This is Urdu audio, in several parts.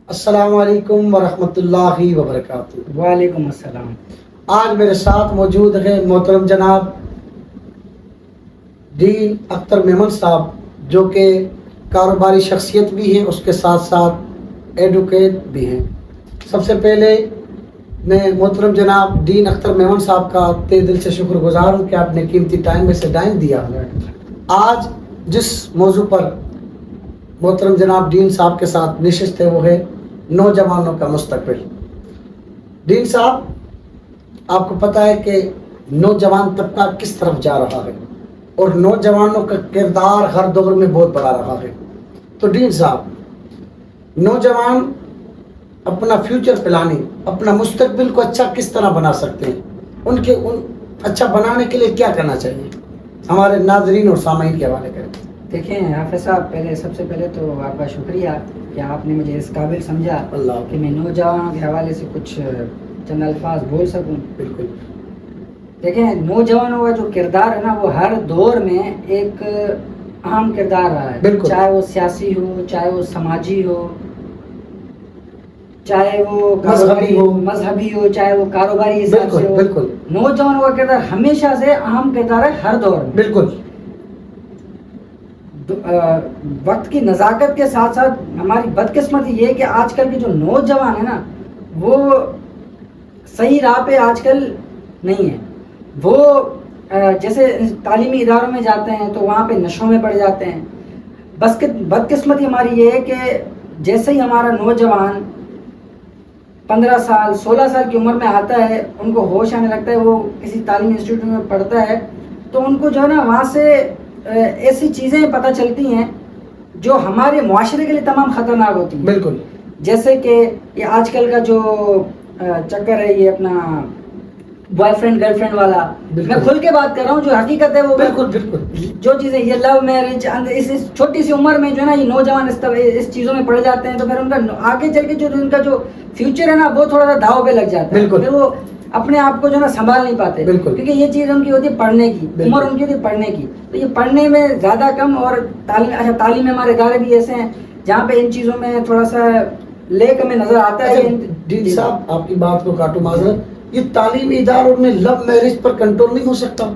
السلام علیکم ورحمۃ اللہ وبرکاتہ۔ وعلیکم السلام۔ آج میرے ساتھ موجود ہیں محترم جناب دین اختر میمن صاحب، جو کہ کاروباری شخصیت بھی ہیں، اس کے ساتھ ساتھ ایڈوکیٹ بھی ہیں۔ سب سے پہلے میں محترم جناب دین اختر میمن صاحب کا تہ دل سے شکر گزار ہوں کہ آپ نے قیمتی ٹائم میں سے ٹائم دیا۔ آج جس موضوع پر محترم جناب دین صاحب کے ساتھ نشست ہے وہ ہے نوجوانوں کا مستقبل۔ دین صاحب، آپ کو پتہ ہے کہ نوجوان طبقہ کس طرف جا رہا ہے اور نوجوانوں کا کردار ہر دور میں بہت بڑا رہا ہے۔ تو دین صاحب، نوجوان اپنا فیوچر پلاننگ، اپنا مستقبل کو اچھا کس طرح بنا سکتے ہیں؟ ان اچھا بنانے کے لیے کیا کرنا چاہیے؟ ہمارے ناظرین اور سامعین کے حوالے کریں۔ دیکھیں حافظ صاحب، سب سے پہلے تو آپ کا شکریہ کہ آپ نے مجھے اس قابل سمجھا کہ میں نوجوانوں کے حوالے سے کچھ چند الفاظ بول سکوں۔ بالکل۔ دیکھیں، نوجوانوں کا جو کردار ہے نا، وہ ہر دور میں ایک اہم کردار رہا ہے۔ بالکل۔ چاہے وہ سیاسی ہو، چاہے وہ سماجی ہو، چاہے وہ مذہبی ہو، چاہے وہ کاروباری حساب سے ہو۔ بالکل۔ نوجوانوں کا کردار ہمیشہ سے اہم کردار ہے ہر دور میں۔ بالکل۔ وقت کی نزاکت کے ساتھ ساتھ ہماری بدقسمتی یہ ہے کہ آج کل کے جو نوجوان ہیں نا، وہ صحیح راہ پہ آج کل نہیں ہیں۔ وہ جیسے تعلیمی اداروں میں جاتے ہیں تو وہاں پہ نشوں میں پڑ جاتے ہیں۔ بدقسمتی ہماری یہ ہے کہ جیسے ہی ہمارا نوجوان 15 سال 16 سال کی عمر میں آتا ہے، ان کو ہوش آنے لگتا ہے، وہ کسی تعلیمی انسٹیٹیوٹ میں پڑھتا ہے، تو ان کو جو ہے نا وہاں سے ایسی چیزیں پتہ چلتی ہیں جو ہمارے معاشرے کے لیے تمام خطرناک ہوتی ہیں۔ بالکل۔ جیسے کہ یہ آج کل کا جو چکر ہے، یہ اپنا بوائے فرینڈ گرل فرینڈ والا، میں کھل کے بات کر رہا ہوں، جو حقیقت ہے وہ بالکل بالکل جو چیزیں، یہ لو میرج، اس چھوٹی سی عمر میں جو ہے نا یہ نوجوان اس چیزوں میں پڑ جاتے ہیں، تو پھر ان کا آگے چل کے جو ان کا جو فیوچر ہے نا، وہ تھوڑا سا داؤ پہ لگ جاتا ہے۔ پھر وہ اپنے آپ کو جو ہے نا سنبھال نہیں پاتے، کیونکہ یہ چیز ان کی ہوتی ہے پڑھنے کی، عمر ان کی ہوتی ہے پڑھنے کی، تو یہ پڑھنے میں زیادہ کم، اور تعلیم میں ہمارے ادارے بھی ایسے ہیں جہاں پہ ان چیزوں میں تھوڑا سا لیک ہمیں نظر آتا ہے۔ دین صاحب، آپ کی بات کو کاٹوں معذرت، یہ تعلیمی اداروں میں لو میرج پر کنٹرول نہیں ہو سکتا؟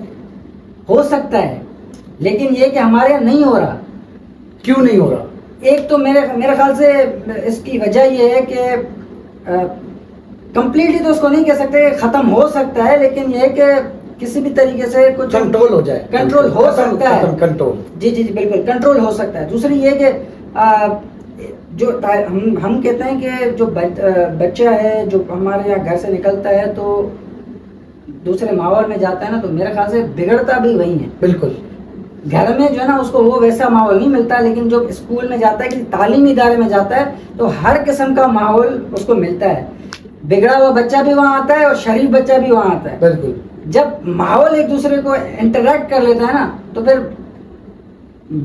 ہو سکتا ہے، لیکن یہ کہ ہمارے یہاں نہیں ہو رہا۔ کیوں نہیں ہو رہا؟ ایک تو میرے خیال سے اس کی وجہ یہ ہے کہ کمپلیٹلی تو اس کو نہیں کہہ سکتے ختم ہو سکتا ہے، لیکن یہ ہے کہ کسی بھی طریقے سے کچھ کنٹرول ہو جائے، کنٹرول ہو سکتا ہے۔ کنٹرول، جی بالکل کنٹرول ہو سکتا ہے۔ دوسری یہ کہ جو ہم کہتے ہیں کہ جو بچہ ہے جو ہمارے یہاں گھر سے نکلتا ہے تو دوسرے ماحول میں جاتا ہے نا، تو میرے خیال سے بگڑتا بھی وہی ہے۔ بالکل۔ گھر میں جو ہے نا اس کو وہ ویسا ماحول نہیں ملتا، لیکن جو اسکول میں جاتا ہے، کہ تعلیمی ادارے میں جاتا ہے، تو ہر قسم کا ماحول اس کو ملتا ہے۔ بگڑا ہوا بچہ بھی وہاں آتا ہے اور شریف بچہ بھی وہاں آتا ہے۔ بالکل۔ جب ماحول ایک دوسرے کو انٹریکٹ کر لیتا ہے نا، تو پھر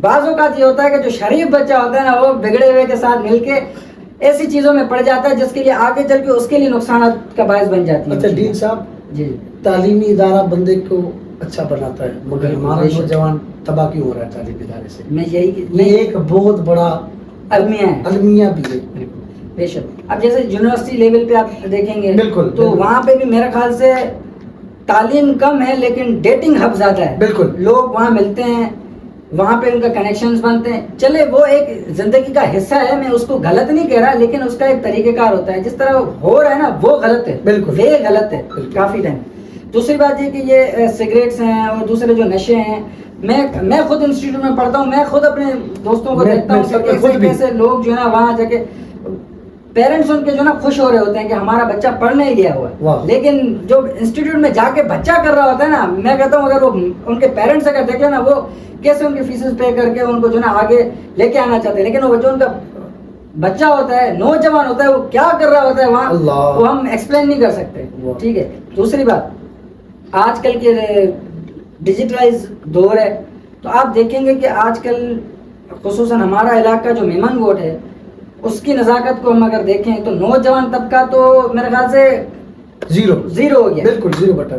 بعض اوقات یہ ہوتا ہے کہ جو شریف بچہ ہوتا ہے نا، وہ بگڑے ہوئے کے ساتھ مل کے ایسی چیزوں میں پڑ جاتا ہے جس کے لیے آگے چل کے اس کے لیے نقصانات کا باعث بن جاتی ہے۔ اچھا دین صاحب، جی، تعلیمی ادارہ بندے کو اچھا بناتا ہے، مگر ہمارا نوجوان تباہ کیوں ہو رہا ہے تعلیمی ادارے سے؟ یہ ایک بہت بڑا المیہ بھی ہے۔ بے شک۔ اب جیسے یونیورسٹی لیول پہ آپ دیکھیں گے، بالکل، تو وہاں پہ بھی میرے خیال سے تعلیم کم ہے لیکن ڈیٹنگ ہب زیادہ ہے۔ بالکل۔ لوگ وہاں ملتے ہیں، وہاں پہ ان کا کنیکشنز بنتے ہیں۔ چلے وہ ایک زندگی کا حصہ ہے، میں اس کو غلط نہیں کہہ رہا، لیکن اس کا ایک طریقہ کار ہوتا ہے۔ جس طرح ہو رہا ہے نا وہ غلط ہے، بالکل یہ غلط ہے کافی ٹائم۔ دوسری بات یہ کہ یہ سگریٹس ہیں اور دوسرے جو نشے ہیں، میں خود انسٹیٹیوٹ میں پڑھتا ہوں، میں خود اپنے دوستوں کو دیکھتا ہوں کہ کیسے لوگ جو ہے نا وہاں جا کے پیرنٹس ان کے جو ہے نا خوش ہو رہے ہوتے ہیں کہ ہمارا بچہ پڑھنے ہی گیا ہوا ہے، لیکن جو انسٹیٹیوٹ میں جا کے بچہ کر رہا ہوتا ہے نا، میں کہتا ہوں اگر وہ ان کے پیرنٹس اگر دیکھیں نا، وہ کیسے ان کی فیسز پے کر کے ان کو جو ہے نا آگے لے کے آنا چاہتے ہیں، لیکن وہ جو ان کا بچہ ہوتا ہے، نوجوان ہوتا ہے، وہ کیا کر رہا ہوتا ہے وہاں، وہ ہم ایکسپلین نہیں کر سکتے۔ ٹھیک ہے۔ دوسری بات، آج کل کے ڈیجیٹلائز دور ہے، تو آپ دیکھیں گے کہ آج کل خصوصاً ہمارا علاقہ جو میمن گوٹ ہے، اس کی نزاکت کو ہم اگر دیکھیں تو نوجوان طبقہ تو میرے خیال سے زیرو ہو گیا۔ بالکل زیرو بٹا۔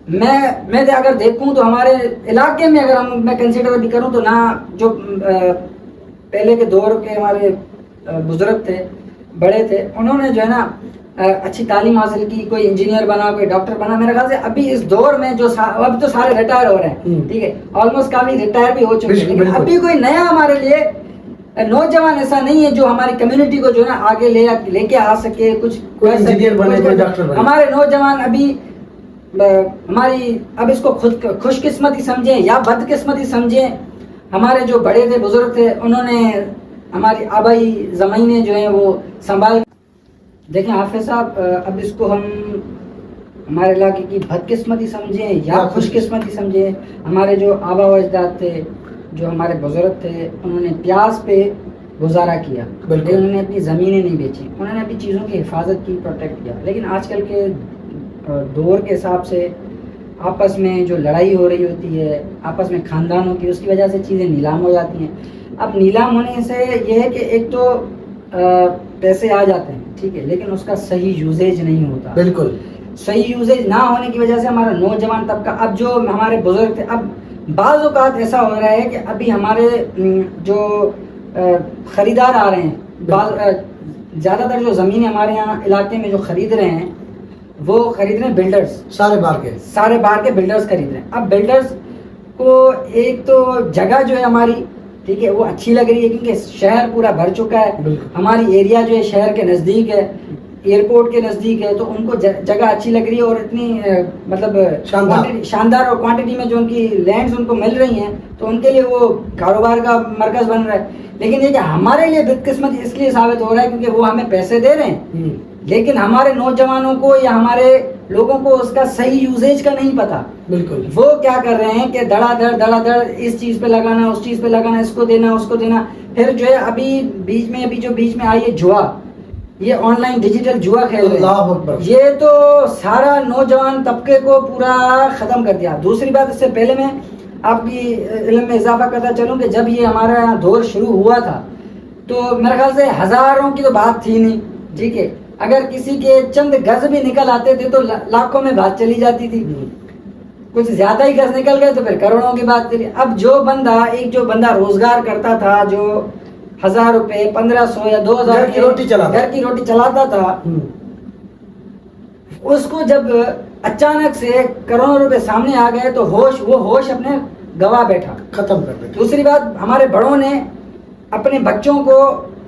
میں اگر دیکھوں تو ہمارے علاقے میں اگر میں کنسیڈر بھی کروں تو نہ جو پہلے کے دور کے ہمارے بزرگ تھے، بڑے تھے انہوں نے جو ہے نا اچھی تعلیم حاصل کی, کوئی انجینئر بنا, کوئی ڈاکٹر بنا. میرے خیال سے ابھی اس دور میں جو اب تو سارے ریٹائر ہو رہے ہیں, ٹھیک ہے, آلموسٹ کافی ریٹائر بھی ہو چکے ہیں, لیکن ابھی کوئی نیا ہمارے لیے نوجوان ایسا نہیں ہے جو ہماری کمیونٹی کو جو ہے نا آگے لے کے آ سکے, کچھ انجینئر بنے, کوئی ڈاکٹر بنے. ہمارے نوجوان ابھی ہماری اب اس کو خود خوش قسمتی سمجھیں یا بد قسمتی سمجھیں. ہمارے جو بڑے تھے, بزرگ تھے, انہوں نے ہماری آبائی زمینیں جو ہیں وہ سنبھال. دیکھیں حافظ صاحب, اب اس کو ہم ہمارے علاقے کی بد قسمتی سمجھیں یا خوش قسمتی سمجھیں. ہمارے جو آبا و اجداد تھے, جو ہمارے بزرگ تھے, انہوں نے پیاس پہ گزارا کیا, لیکن انہوں نے اپنی زمینیں نہیں بیچی, انہوں نے اپنی چیزوں کی حفاظت کی, پروٹیکٹ کیا. لیکن آج کل کے دور کے حساب سے آپس میں جو لڑائی ہو رہی ہوتی ہے آپس میں خاندانوں کی, اس کی وجہ سے چیزیں نیلام ہو جاتی ہیں. اب نیلام ہونے سے یہ ہے کہ ایک تو پیسے آ جاتے ہیں, ٹھیک ہے, لیکن اس کا صحیح یوزیج نہیں ہوتا. بالکل صحیح یوزیج نہ ہونے کی وجہ سے ہمارا نوجوان طبقہ, اب جو ہمارے بزرگ تھے, اب بعض اوقات ایسا ہو رہا ہے کہ ابھی ہمارے جو خریدار آ رہے ہیں, زیادہ تر جو زمینیں ہمارے یہاں علاقے میں جو خرید رہے ہیں وہ خرید رہے ہیں بلڈرز, سارے باہر کے بلڈرز خرید رہے ہیں. اب بلڈرز کو ایک تو جگہ جو ہے ہماری, ٹھیک ہے, وہ اچھی لگ رہی ہے کیونکہ شہر پورا بھر چکا ہے, ہماری ایریا جو ہے شہر کے نزدیک ہے, ایئرپورٹ کے نزدیک ہے, تو ان کو جگہ اچھی لگ رہی ہے اور اتنی مطلب شاندار اور کوانٹٹی میں جو ان کی لینڈز ان کو مل رہی ہیں, تو ان کے لیے وہ کاروبار کا مرکز بن رہا ہے. لیکن یہ کہ ہمارے لیے بدقسمتی اس لیے ثابت ہو رہا ہے کیونکہ وہ ہمیں پیسے دے رہے ہیں, لیکن ہمارے نوجوانوں کو یا ہمارے لوگوں کو اس کا صحیح یوزیج کا نہیں پتا. بالکل وہ کیا کر رہے ہیں کہ دڑا دڑ اس چیز پہ لگانا, اس چیز پہ لگانا, اس کو دینا, اس کو دینا. پھر جو ہے ابھی بیچ میں آئی ہے جوا, یہ آن لائن ڈیجیٹل جوا کھیل رہے ہیں, یہ تو سارا نوجوان طبقے کو پورا ختم کر دیا. دوسری بات, اس سے پہلے میں آپ کی علم میں اضافہ کرتا چلوں کہ جب یہ ہمارا یہاں دور شروع ہوا تھا تو میرے خیال سے ہزاروں کی تو بات تھی نہیں, ٹھیک ہے, اگر کسی کے چند گز بھی نکل آتے تھے تو لاکھوں میں بات چلی جاتی تھی, کچھ زیادہ ہی گز نکل گئے تو پھر کروڑوں کی بات چلی. اب جو بندہ روزگار کرتا تھا, جو 1000 روپے 1500 یا 2000 گھر کی روٹی چلاتا تھا, اس کو جب اچانک سے کروڑوں روپے سامنے آ گئے تو وہ ہوش اپنے گوا بیٹھا, ختم کر دیا. دوسری بات, ہمارے بڑوں نے اپنے بچوں کو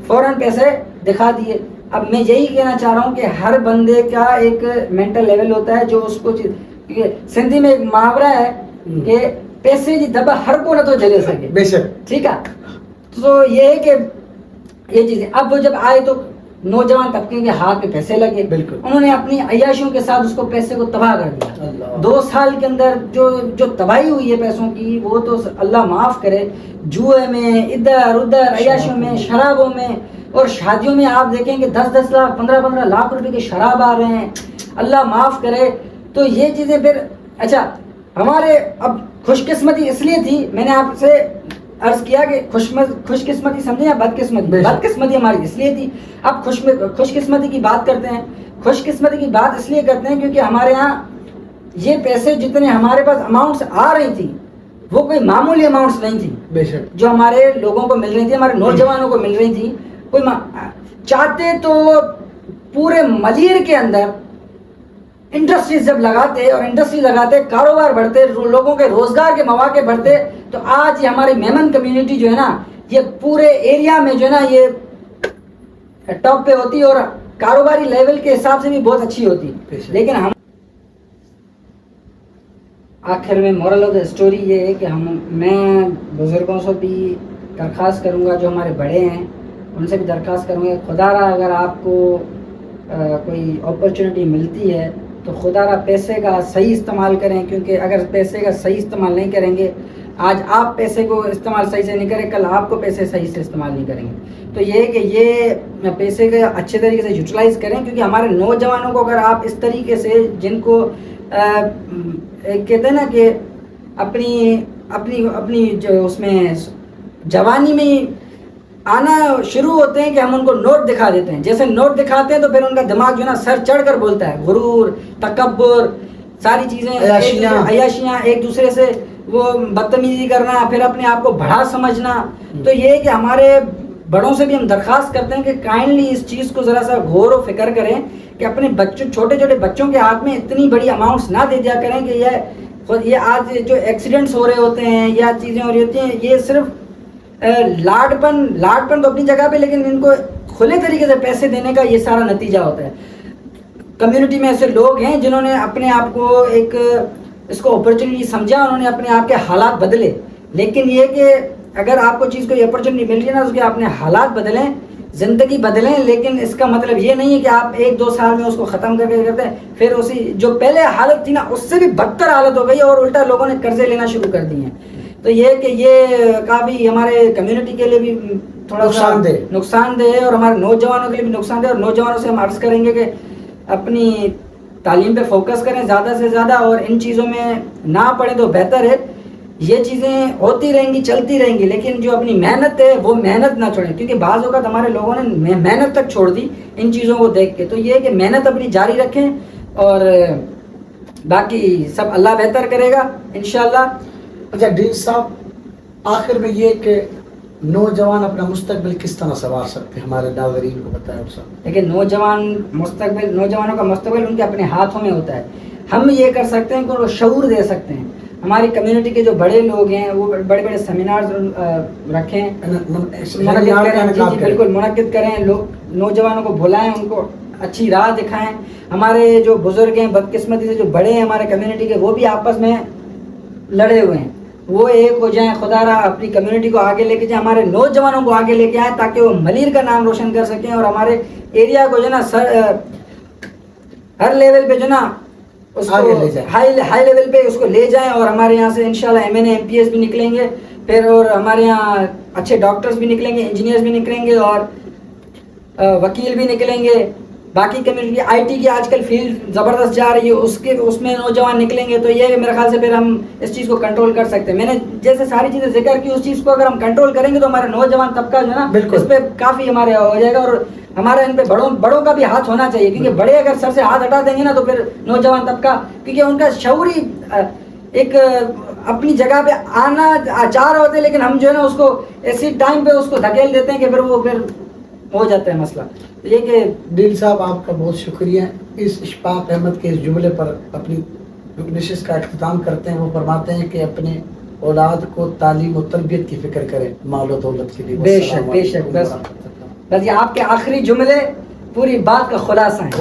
فوراً پیسے دکھا دیے. اب میں یہی کہنا چاہ رہا ہوں کہ ہر بندے کا ایک مینٹل لیول ہوتا ہے جو اس کو, سندھی میں ایک محاورہ ہے کہ پیسے کی دبا ہر کو نہ تو جلے سکے, بے شک, ٹھیک ہے. تو یہ ہے کہ یہ چیزیں اب وہ جب آئے تو نوجوان طبقے کے ہاتھ میں پیسے لگے, بالکل, انہوں نے اپنی عیاشیوں کے ساتھ اس کو پیسے کو تباہ کر دیا. 2 سال کے اندر جو تباہی ہوئی ہے پیسوں کی, وہ تو اللہ معاف کرے. جوئے میں, ادھر ادھر عیاشیوں میں, شرابوں میں, اور شادیوں میں آپ دیکھیں کہ 10-10 لاکھ 15-15 لاکھ روپے کے شراب آ رہے ہیں, اللہ معاف کرے. تو یہ چیزیں پھر اچھا ہمارے اب خوش قسمتی اس لیے تھی, میں نے آپ سے عرض کیا کہ خوش قسمتی سمجھیں یا بد قسمتی ہماری اس لیے تھی. اب خوش قسمتی کی بات کرتے ہیں. خوش قسمتی کی بات اس لیے کرتے ہیں کیونکہ ہمارے ہاں یہ پیسے جتنے ہمارے پاس اماؤنٹس آ رہی تھی وہ کوئی معمولی اماؤنٹس نہیں تھی, بے شک, جو ہمارے لوگوں کو مل رہی تھی, ہمارے نوجوانوں کو مل رہی تھی. کوئی چاہتے تو پورے ملیر کے اندر انڈسٹریز جب لگاتے اور انڈسٹری لگاتے, کاروبار بڑھتے, لوگوں کے روزگار کے مواقع بڑھتے, تو آج یہ ہماری میمن کمیونٹی جو ہے نا یہ پورے ایریا میں جو ہے نا یہ ٹاپ پہ ہوتی اور کاروباری لیول کے حساب سے بھی بہت اچھی ہوتی. لیکن ہم آخر میں مورل آف دا اسٹوری یہ ہے کہ میں بزرگوں سے بھی درخواست کروں گا, جو ہمارے بڑے ہیں ان سے بھی درخواست کروں گا, خدا را اگر آپ کو کوئی اپرچونٹی ملتی ہے تو خدا را پیسے کا صحیح استعمال کریں, کیونکہ اگر پیسے کا صحیح استعمال نہیں کریں گے, آج آپ پیسے کو استعمال صحیح سے نہیں کریں, کل آپ کو پیسے صحیح سے استعمال نہیں کریں گے. تو یہ کہ یہ پیسے کا اچھے طریقے سے یوٹیلائز کریں, کیونکہ ہمارے نوجوانوں کو اگر آپ اس طریقے سے, جن کو کہتے ہیں نا کہ اپنی جو اس میں جوانی میں آنا شروع ہوتے ہیں کہ ہم ان کو نوٹ دکھا دیتے ہیں, جیسے نوٹ دکھاتے ہیں تو پھر ان کا دماغ جو ہے نا سر چڑھ کر بولتا ہے, غرور, تکبر, ساری چیزیں, عیاشیاں, ایک دوسرے سے وہ بدتمیزی کرنا, پھر اپنے آپ کو بڑا سمجھنا. تو یہ کہ ہمارے بڑوں سے بھی ہم درخواست کرتے ہیں کہ کائنڈلی اس چیز کو ذرا سا غور و فکر کریں کہ اپنے بچوں چھوٹے چھوٹے بچوں کے ہاتھ میں اتنی بڑی اماؤنٹس نہ دے دیا کریں کہ یہ آج جو ایکسیڈنٹس ہو رہے ہوتے ہیں یا چیزیں ہو رہی ہوتی ہیں یہ صرف لاڈ پن تو اپنی جگہ پہ، لیکن ان کو کھلے طریقے سے پیسے دینے کا یہ سارا نتیجہ ہوتا ہے. کمیونٹی میں ایسے لوگ ہیں جنہوں نے اپنے آپ کو ایک اس کو اپرچونیٹی سمجھا، انہوں نے اپنے آپ کے حالات بدلے. لیکن یہ کہ اگر آپ کو چیز کو یہ اپرچونیٹی مل رہی ہے نا، اس کے اپنے حالات بدلیں، زندگی بدلیں. لیکن اس کا مطلب یہ نہیں ہے کہ آپ 1-2 سال میں اس کو ختم کر کے کرتے ہیں، پھر اسی جو پہلے حالت تھی نا اس سے بھی بدتر حالت ہو گئی اور الٹا لوگوں نے قرضے لینا شروع کر دیے ہیں. تو یہ کہ یہ کافی ہمارے کمیونٹی کے لیے بھی تھوڑا نقصان دہ ہے اور ہمارے نوجوانوں کے لیے بھی نقصان دہ. اور نوجوانوں سے ہم عرض کریں گے کہ اپنی تعلیم پہ فوکس کریں زیادہ سے زیادہ اور ان چیزوں میں نہ پڑیں تو بہتر ہے. یہ چیزیں ہوتی رہیں گی، چلتی رہیں گی، لیکن جو اپنی محنت ہے وہ محنت نہ چھوڑیں، کیونکہ بعض اوقات ہمارے لوگوں نے محنت تک چھوڑ دی ان چیزوں کو دیکھ کے. تو یہ کہ محنت اپنی جاری رکھیں اور باقی سب اللہ بہتر کرے گا انشاءاللہ. اچھا ڈین صاحب، آخر میں یہ کہ نوجوان اپنا مستقبل کس طرح سنوار سکتے ہیں، ہمارے ناظرین کو بتائیں. لیکن نوجوانوں کا مستقبل ان کے اپنے ہاتھوں میں ہوتا ہے. ہم یہ کر سکتے ہیں کہ وہ شعور دے سکتے ہیں. ہماری کمیونٹی کے جو بڑے لوگ ہیں وہ بڑے بڑے سیمینارز رکھیں، بالکل منعقد کریں، لوگ نوجوانوں کو بلائیں، ان کو اچھی راہ دکھائیں. ہمارے جو بزرگ ہیں بدقسمتی سے جو بڑے ہیں ہمارے کمیونٹی کے، وہ بھی آپس میں لڑے ہوئے ہیں، وہ ایک ہو جائیں. خدا را اپنی کمیونٹی کو آگے لے کے جائیں، ہمارے نوجوانوں کو آگے لے کے آئیں تاکہ وہ ملیر کا نام روشن کر سکیں اور ہمارے ایریا کو جو نا ہر لیول پہ جو نا اس کو ہائی لیول پہ اس کو لے جائیں. اور ہمارے یہاں سے انشاءاللہ MNA MPS بھی نکلیں گے پھر، اور ہمارے یہاں اچھے ڈاکٹرز بھی نکلیں گے، انجینئرز بھی نکلیں گے اور وکیل بھی نکلیں گے. باقی کمیونٹی IT کی آج کل فیلڈ زبردست جا رہی ہے، اس میں نوجوان نکلیں گے. تو یہ میرے خیال سے پھر ہم اس چیز کو کنٹرول کر سکتے ہیں. میں نے جیسے ساری چیزیں ذکر کی، اس چیز کو اگر ہم کنٹرول کریں گے تو ہمارے نوجوان طبقہ جو ہے نا اس پہ کافی ہمارے ہو جائے گا. اور ہمارا ان پہ بڑوں کا بھی ہاتھ ہونا چاہیے، کیونکہ بڑے اگر سر سے ہاتھ ہٹا دیں گے نا تو پھر نوجوان طبقہ، کیونکہ ان کا شعوری ایک اپنی جگہ پہ آنا چاہ رہے ہوتے ہیں، لیکن ہم جو ہے نا اس کو ایسی ٹائم پہ اس کو دھکیل دیتے ہیں کہ پھر وہ ہو جاتا ہے مسئلہ. یہ کہ ڈیل صاحب آپ کا بہت شکریہ. اس اشفاق احمد کے اس جملے پر اپنی نشست کا اختتام کرتے ہیں. وہ فرماتے ہیں کہ اپنے اولاد کو تعلیم و تربیت کی فکر کریں، مال و دولت کے لیے. بے شک بس یہ آپ کے آخری جملے پوری بات کا خلاصہ ہیں.